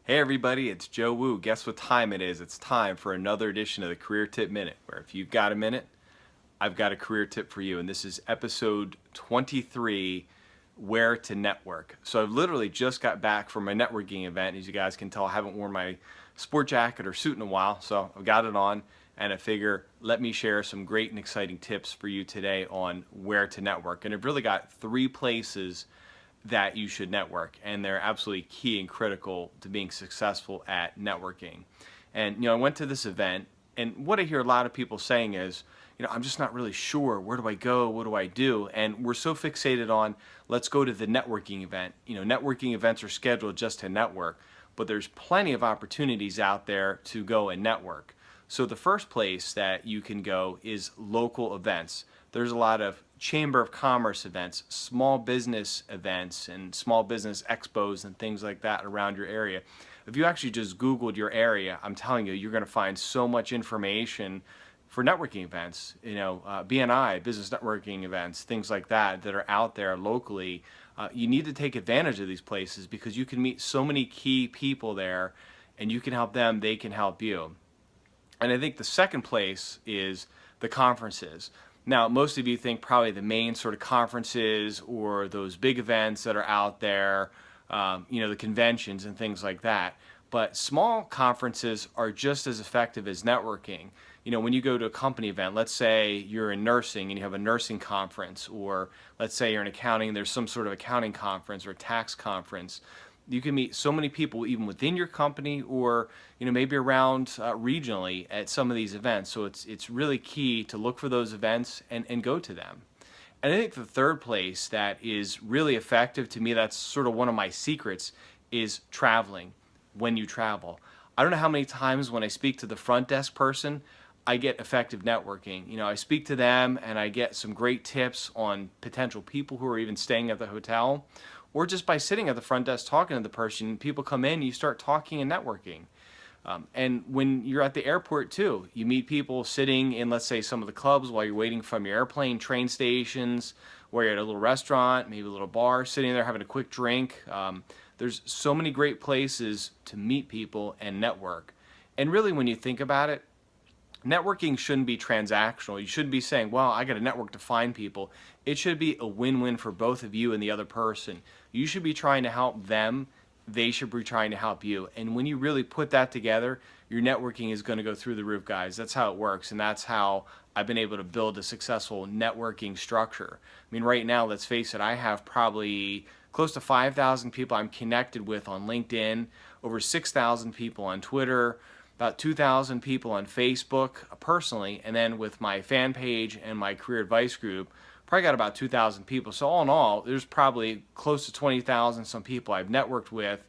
Hey everybody, it's Joe Wu. Guess what time it is? It's time for another edition of the Career Tip Minute, where if you've got a minute, I've got a career tip for you. And this is episode 23, Where to Network. So I've literally just got back from my networking event. As you guys can tell, I haven't worn my sport jacket or suit in a while, so I've got it on. And I figure, let me share some great and exciting tips for you today on where to network. And I've really got three places that you should network, and they're absolutely key and critical to being successful at networking. And I went to this event, and what I hear a lot of people saying is, I'm just not really sure, where do I go, what do I do? And we're so fixated on, let's go to the networking event. Networking events are scheduled just to network, but there's plenty of opportunities out there to go and network. So the first place that you can go is local events. There's a lot of Chamber of Commerce events, small business events, and small business expos and things like that around your area. If you actually just Googled your area, I'm telling you, you're going to find so much information for networking events, BNI, business networking events, things like that are out there locally. You need to take advantage of these places because you can meet so many key people there, and you can help them, they can help you. And I think the second place is the conferences. Now, most of you think probably the main sort of conferences or those big events that are out there, the conventions and things like that. But small conferences are just as effective as networking. When you go to a company event, let's say you're in nursing and you have a nursing conference, or let's say you're in accounting, there's some sort of accounting conference or tax conference. You can meet so many people even within your company, or maybe around regionally at some of these events. So it's really key to look for those events and go to them. And I think the third place that is really effective, to me, that's sort of one of my secrets, is traveling. When you travel, I don't know how many times when I speak to the front desk person, I get effective networking. I speak to them and I get some great tips on potential people who are even staying at the hotel, or just by sitting at the front desk talking to the person, people come in, you start talking and networking. And when you're at the airport too, you meet people sitting in, let's say, some of the clubs while you're waiting from your airplane, train stations, where you're at a little restaurant, maybe a little bar, sitting there having a quick drink. There's so many great places to meet people and network. And really, when you think about it, networking shouldn't be transactional. You shouldn't be saying, well, I got to network to find people. It should be a win-win for both of you and the other person. You should be trying to help them. They should be trying to help you. And when you really put that together, your networking is going to go through the roof, guys. That's how it works. And that's how I've been able to build a successful networking structure. I mean, right now, let's face it, I have probably close to 5,000 people I'm connected with on LinkedIn, over 6,000 people on Twitter, about 2,000 people on Facebook personally, and then with my fan page and my career advice group, probably got about 2,000 people. So all in all, there's probably close to 20,000 some people I've networked with,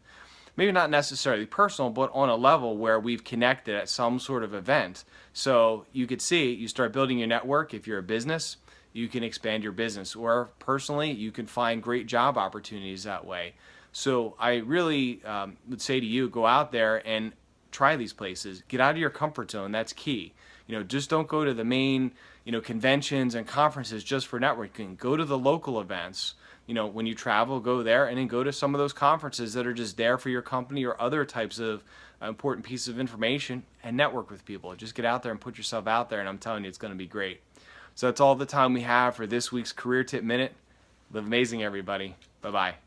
maybe not necessarily personal, but on a level where we've connected at some sort of event. So you could see, you start building your network. If you're a business, you can expand your business, or personally, you can find great job opportunities that way. So I really would say to you, go out there and try these places. Get out of your comfort zone. That's key. Just don't go to the main, conventions and conferences just for networking. Go to the local events. When you travel, go there, and then go to some of those conferences that are just there for your company or other types of important pieces of information, and network with people. Just get out there and put yourself out there, and I'm telling you, it's going to be great. So that's all the time we have for this week's Career Tip Minute. Live amazing, everybody. Bye-bye.